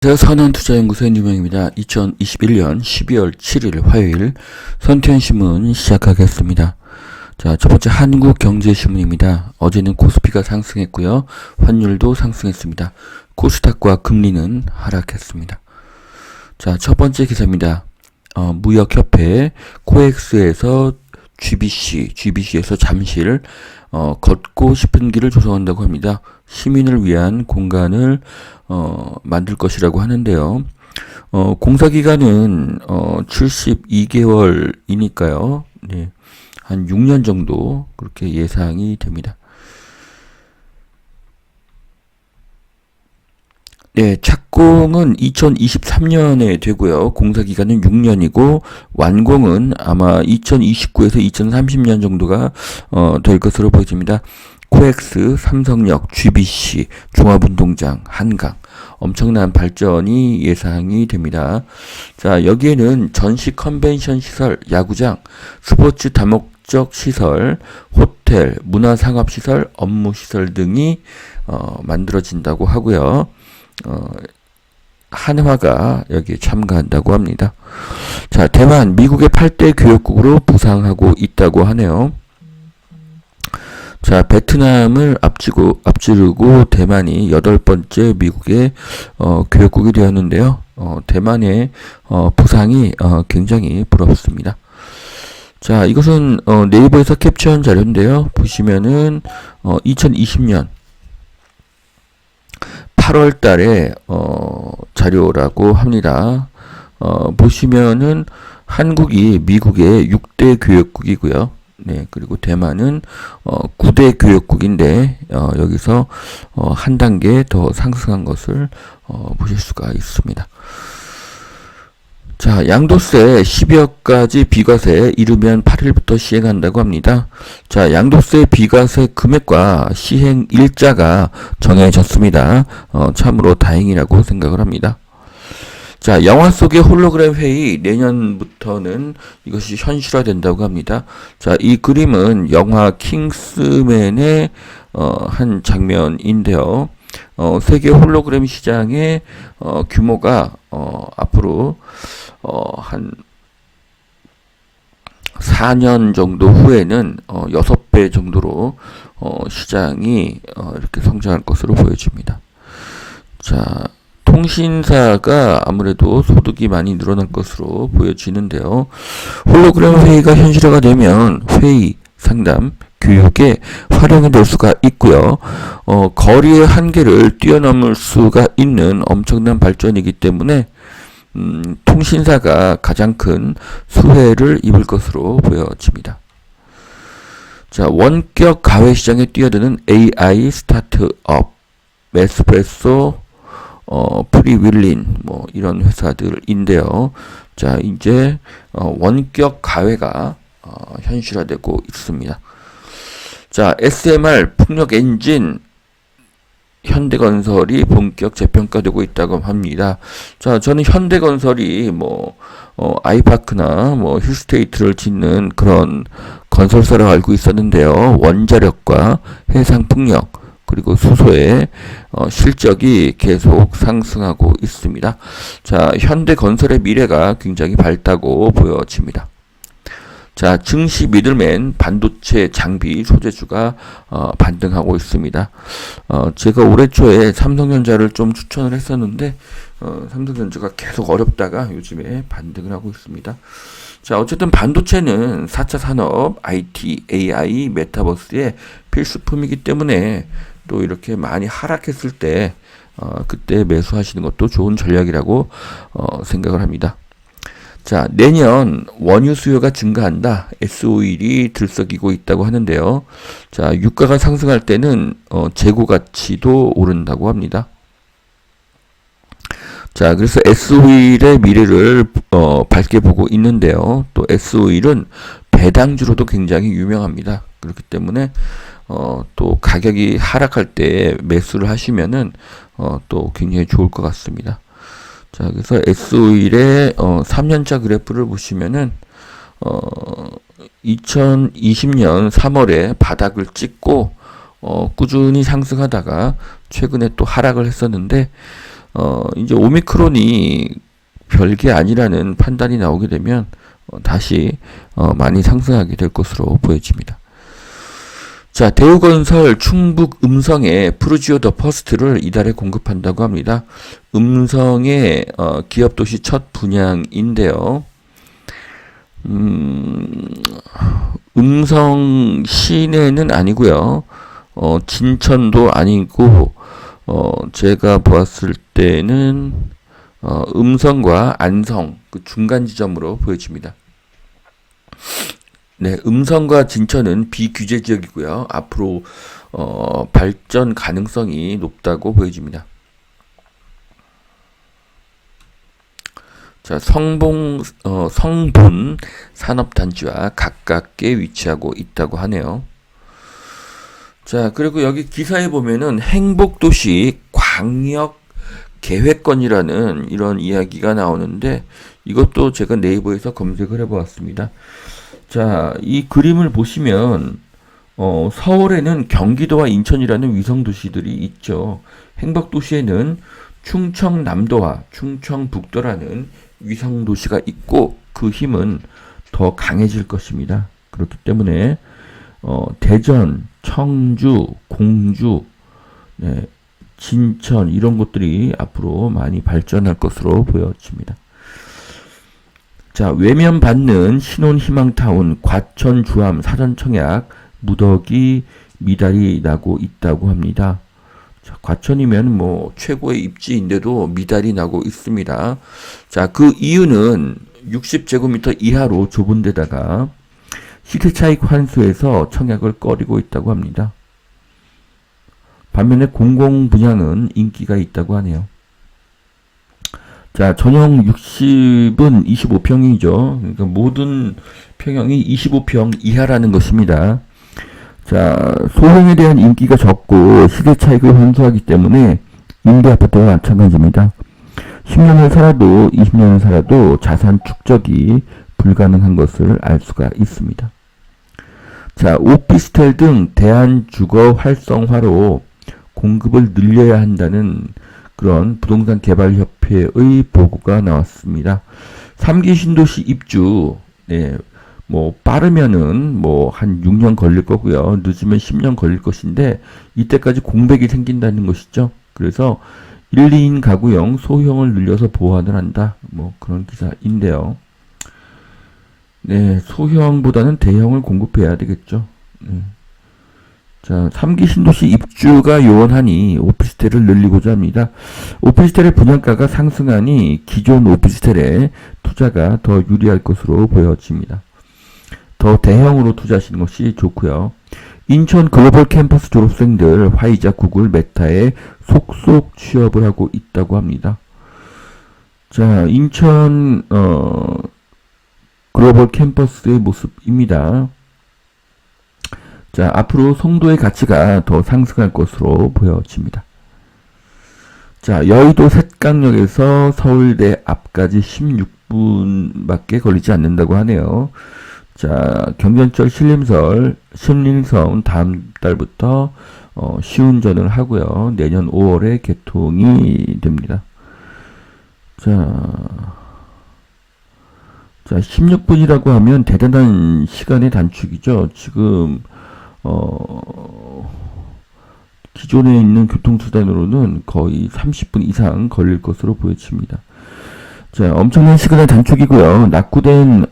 선한투자연구소의 뉴명입니다. 2021년 12월 7일 화요일 선태현신문 시작하겠습니다. 자, 첫 번째 한국경제신문입니다. 어제는 코스피가 상승했고요. 환율도 상승했습니다. 코스닥과 금리는 하락했습니다. 자, 첫 번째 기사입니다. 무역협회 코엑스에서 GBC에서 잠실 걷고 싶은 길을 조성한다고 합니다. 시민을 위한 공간을 만들 것이라고 하는데요. 공사기간은 72개월이니까요. 네, 한 6년 정도 그렇게 예상이 됩니다. 네, 착공은 2023년에 되고요. 공사기간은 6년이고 완공은 아마 2029에서 2030년 정도가 될 것으로 보여집니다. 코엑스, 삼성역, GBC, 종합운동장, 한강 엄청난 발전이 예상이 됩니다. 자, 여기에는 전시 컨벤션 시설, 야구장, 스포츠 다목적 시설, 호텔, 문화상업시설, 업무시설 등이 만들어진다고 하고요. 한화가 여기에 참가한다고 합니다. 자, 대만, 미국의 8대 교역국으로 부상하고 있다고 하네요. 자, 베트남을 앞지르고 대만이 8번째 미국의 교역국이 되었는데요. 대만의 부상이 굉장히 부럽습니다. 자, 이것은 네이버에서 캡처한 자료인데요. 보시면은 2020년 8월 달에 자료라고 합니다. 보시면은 한국이 미국의 6대 교역국이고요. 네, 그리고 대만은 9대 교역국인데 여기서 한 단계 더 상승한 것을 보실 수가 있습니다. 자, 양도세 10여가지 비과세 이르면 8일부터 시행한다고 합니다. 자, 양도세 비과세 금액과 시행 일자가 정해졌습니다. 참으로 다행이라고 생각을 합니다. 자, 영화 속의 홀로그램 회의 내년부터는 이것이 현실화된다고 합니다. 자, 이 그림은 영화 킹스맨의 한 장면인데요. 세계 홀로그램 시장의 규모가 앞으로 한 4년 정도 후에는 6배 정도로 시장이 이렇게 성장할 것으로 보여집니다. 자, 통신사가 아무래도 소득이 많이 늘어날 것으로 보여지는데요. 홀로그램 회의가 현실화가 되면 회의, 상담, 교육에 활용이 될 수가 있고요. 거리의 한계를 뛰어넘을 수가 있는 엄청난 발전이기 때문에 통신사가 가장 큰 수혜를 입을 것으로 보여집니다. 자, 원격 가외 시장에 뛰어드는 AI 스타트업, 에스프레소, 프리윌린, 이런 회사들인데요. 자, 이제, 원격 가외가, 현실화되고 있습니다. 자, SMR 풍력 엔진, 현대건설이 본격 재평가되고 있다고 합니다. 자, 저는 현대건설이 아이파크나 힐스테이트를 짓는 그런 건설사라고 알고 있었는데요. 원자력과 해상풍력, 그리고 수소의 실적이 계속 상승하고 있습니다. 자, 현대건설의 미래가 굉장히 밝다고 보여집니다. 자, 증시 미들맨 반도체 장비 소재주가 반등하고 있습니다. 제가 올해 초에 삼성전자를 좀 추천을 했었는데 삼성전자가 계속 어렵다가 요즘에 반등을 하고 있습니다. 자, 어쨌든 반도체는 4차 산업, IT, AI, 메타버스의 필수품이기 때문에 또 이렇게 많이 하락했을 때 그때 매수하시는 것도 좋은 전략이라고 생각을 합니다. 자, 내년 원유 수요가 증가한다. S-오일이 들썩이고 있다고 하는데요. 자, 유가가 상승할 때는 재고 가치도 오른다고 합니다. 자, 그래서 S-오일의 미래를 밝게 보고 있는데요. 또 S-오일은 배당주로도 굉장히 유명합니다. 그렇기 때문에 또 가격이 하락할 때 매수를 하시면은 또 굉장히 좋을 것 같습니다. 자, 그래서 S-오일의 3년차 그래프를 보시면은 2020년 3월에 바닥을 찍고 꾸준히 상승하다가 최근에 또 하락을 했었는데 이제 오미크론이 별게 아니라는 판단이 나오게 되면 다시 많이 상승하게 될 것으로 보여집니다. 자, 대우건설 충북 음성에 푸르지오 더 퍼스트를 이달에 공급한다고 합니다. 음성의 기업도시 첫 분양인데요. 음성 시내는 아니고요. 진천도 아니고 제가 보았을 때는 음성과 안성 그 중간 지점으로 보여집니다. 네, 음성과 진천은 비규제 지역이고요. 앞으로 발전 가능성이 높다고 보여집니다. 자, 성분 산업단지와 가깝게 위치하고 있다고 하네요. 자, 그리고 여기 기사에 보면은 행복도시 광역 계획권이라는 이런 이야기가 나오는데 이것도 제가 네이버에서 검색을 해보았습니다. 자, 이 그림을 보시면 서울에는 경기도와 인천이라는 위성도시들이 있죠. 행복도시에는 충청남도와 충청북도라는 위성도시가 있고 그 힘은 더 강해질 것입니다. 그렇기 때문에 대전, 청주, 공주, 네, 진천 이런 곳들이 앞으로 많이 발전할 것으로 보여집니다. 자, 외면받는 신혼희망타운 과천, 주암, 사전 청약, 무더기, 미달이 나고 있다고 합니다. 자, 과천이면 뭐 최고의 입지인데도 미달이 나고 있습니다. 자, 그 이유는 60제곱미터 이하로 좁은 데다가 시세차익 환수에서 청약을 꺼리고 있다고 합니다. 반면에 공공분양은 인기가 있다고 하네요. 자, 전용 60은 25평이죠. 그러니까 모든 평형이 25평 이하라는 것입니다. 자, 소형에 대한 인기가 적고 시세 차익을 환수하기 때문에 임대 아파트와 마찬가지입니다. 10년을 살아도 20년을 살아도 자산 축적이 불가능한 것을 알 수가 있습니다. 자, 오피스텔 등 대한주거 활성화로 공급을 늘려야 한다는 그런 부동산 개발협회의 보고가 나왔습니다. 3기 신도시 입주, 네, 뭐 빠르면은 뭐 한 6년 걸릴 거고요. 늦으면 10년 걸릴 것인데 이때까지 공백이 생긴다는 것이죠. 그래서 1, 2인 가구형 소형을 늘려서 보완을 한다. 뭐 그런 기사인데요. 네, 소형보다는 대형을 공급해야 되겠죠. 네. 자, 3기 신도시 입주가 요원하니 오피스텔을 늘리고자 합니다. 오피스텔의 분양가가 상승하니 기존 오피스텔에 투자가 더 유리할 것으로 보여집니다. 더 대형으로 투자하시는 것이 좋고요. 인천 글로벌 캠퍼스 졸업생들 화이자, 구글, 메타에 속속 취업을 하고 있다고 합니다. 자, 인천 글로벌 캠퍼스의 모습입니다. 자, 앞으로 송도의 가치가 더 상승할 것으로 보여집니다. 자, 여의도 셋강역에서 서울대 앞까지 16분밖에 걸리지 않는다고 하네요. 자, 경전철 신림선 다음 달부터 시운전을 하고요. 내년 5월에 개통이 됩니다. 자, 16분이라고 하면 대단한 시간의 단축이죠. 지금 기존에 있는 교통수단으로는 거의 30분 이상 걸릴 것으로 보여집니다. 자, 엄청난 시간의 단축이고요. 낙후된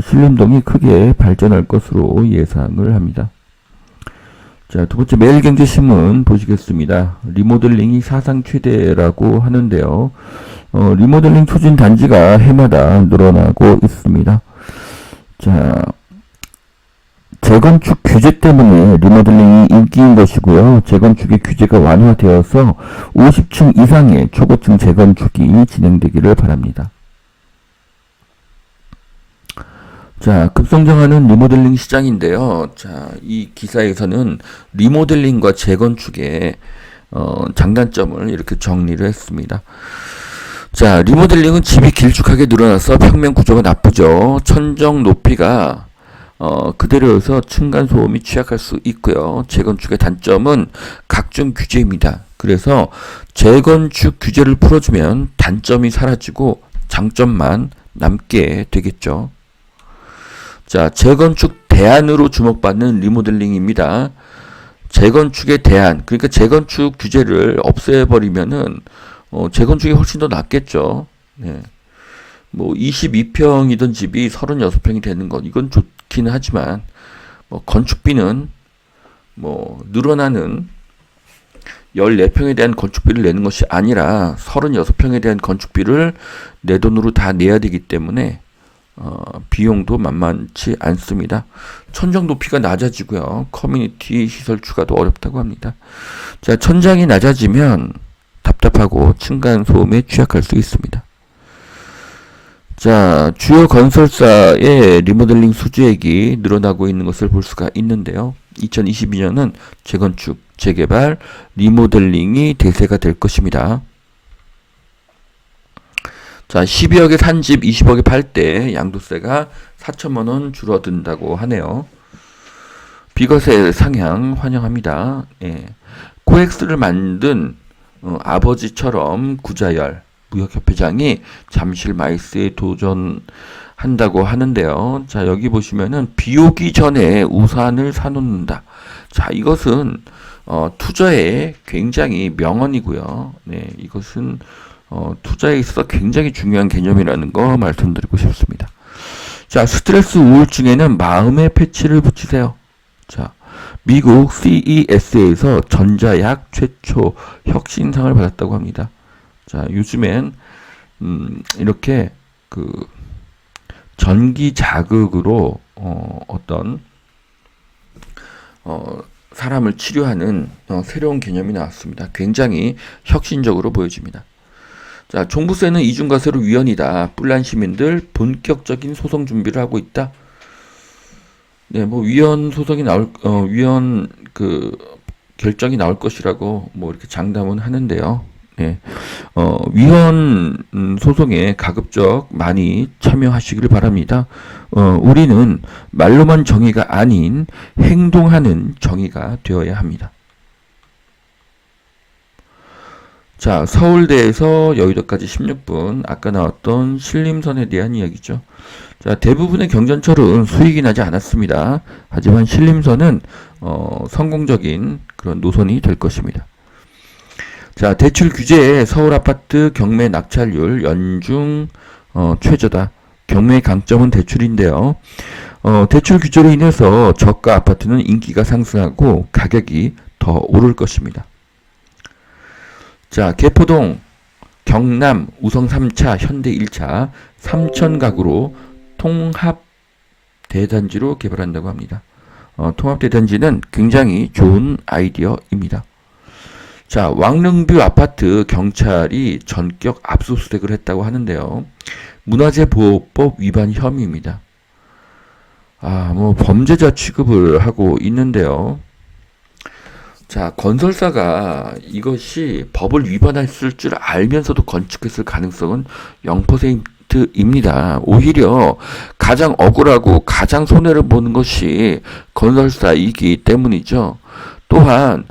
신림동이 크게 발전할 것으로 예상을 합니다. 자, 두 번째 매일경제신문 보시겠습니다. 리모델링이 사상 최대라고 하는데요. 리모델링 추진 단지가 해마다 늘어나고 있습니다. 자, 재건축 규제 때문에 리모델링이 인기인 것이고요. 재건축의 규제가 완화되어서 50층 이상의 초고층 재건축이 진행되기를 바랍니다. 자, 급성장하는 리모델링 시장인데요. 자, 이 기사에서는 리모델링과 재건축의 장단점을 이렇게 정리를 했습니다. 자, 리모델링은 집이 길쭉하게 늘어나서 평면 구조가 나쁘죠. 천정 높이가 그대로여서 층간 소음이 취약할 수 있고요. 재건축의 단점은 각종 규제입니다. 그래서 재건축 규제를 풀어주면 단점이 사라지고 장점만 남게 되겠죠. 자, 재건축 대안으로 주목받는 리모델링입니다. 재건축의 대안, 그러니까 재건축 규제를 없애버리면은 재건축이 훨씬 더 낫겠죠. 네. 뭐 22평이던 집이 36평이 되는 것, 이건 좋기는 하지만 뭐 건축비는 뭐 늘어나는 14평에 대한 건축비를 내는 것이 아니라 36평에 대한 건축비를 내 돈으로 다 내야 되기 때문에 비용도 만만치 않습니다. 천장 높이가 낮아지고요. 커뮤니티 시설 추가도 어렵다고 합니다. 자, 천장이 낮아지면 답답하고 층간 소음에 취약할 수 있습니다. 자, 주요 건설사의 리모델링 수주액이 늘어나고 있는 것을 볼 수가 있는데요. 2022년은 재건축, 재개발, 리모델링이 대세가 될 것입니다. 자, 12억에 산 집 20억에 팔 때 양도세가 4천만 원 줄어든다고 하네요. 비과세 상향 환영합니다. 예. 코엑스를 만든 아버지처럼 구자열 무역협회장이 잠실 마이스에 도전한다고 하는데요. 자, 여기 보시면은 비 오기 전에 우산을 사놓는다. 자, 이것은 투자에 굉장히 명언이고요. 네, 이것은 투자에 있어서 굉장히 중요한 개념이라는 거 말씀드리고 싶습니다. 자, 스트레스 우울증에는 마음의 패치를 붙이세요. 자, 미국 CES에서 전자약 최초 혁신상을 받았다고 합니다. 자, 요즘엔 이렇게 그 전기 자극으로 사람을 치료하는 새로운 개념이 나왔습니다. 굉장히 혁신적으로 보여집니다. 자, 종부세는 이중과세로 위헌이다. 뿔난 시민들 본격적인 소송 준비를 하고 있다. 네, 뭐 위헌 소송이 위헌 결정이 나올 것이라고 뭐 이렇게 장담은 하는데요. 네, 위헌 소송에 가급적 많이 참여하시기를 바랍니다. 우리는 말로만 정의가 아닌 행동하는 정의가 되어야 합니다. 자, 서울대에서 여의도까지 16분, 아까 나왔던 신림선에 대한 이야기죠. 자, 대부분의 경전철은 수익이 나지 않았습니다. 하지만 신림선은 성공적인 그런 노선이 될 것입니다. 자, 대출 규제에 서울 아파트 경매 낙찰률 연중 최저다. 경매의 강점은 대출인데요. 대출 규제로 인해서 저가 아파트는 인기가 상승하고 가격이 더 오를 것입니다. 자, 개포동, 경남, 우성 3차, 현대 1차, 3천 가구로 통합 대단지로 개발한다고 합니다. 통합 대단지는 굉장히 좋은 아이디어입니다. 자, 왕릉뷰 아파트 경찰이 전격 압수수색을 했다고 하는데요. 문화재보호법 위반 혐의입니다. 뭐 범죄자 취급을 하고 있는데요. 자, 건설사가 이것이 법을 위반했을 줄 알면서도 건축했을 가능성은 0%입니다. 오히려 가장 억울하고 가장 손해를 보는 것이 건설사이기 때문이죠. 또한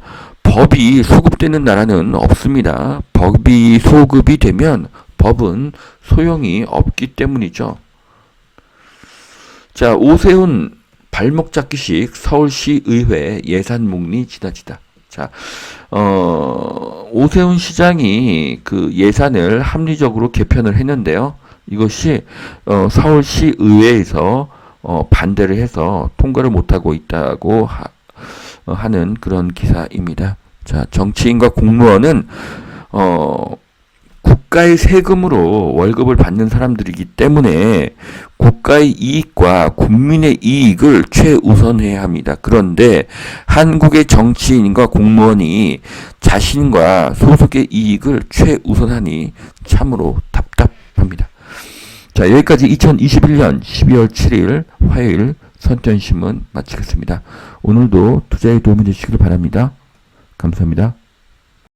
법이 소급되는 나라는 없습니다. 법이 소급이 되면 법은 소용이 없기 때문이죠. 자, 오세훈 발목 잡기식 서울시 의회 예산 묵리 지나치다. 자, 오세훈 시장이 그 예산을 합리적으로 개편을 했는데요. 이것이 서울시 의회에서 반대를 해서 통과를 못하고 있다고 하는 그런 기사입니다. 자, 정치인과 공무원은 국가의 세금으로 월급을 받는 사람들이기 때문에 국가의 이익과 국민의 이익을 최우선해야 합니다. 그런데 한국의 정치인과 공무원이 자신과 소속의 이익을 최우선하니 참으로 답답합니다. 자, 여기까지 2021년 12월 7일 화요일 선전신문 마치겠습니다. 오늘도 투자에 도움이 되시길 바랍니다. 감사합니다.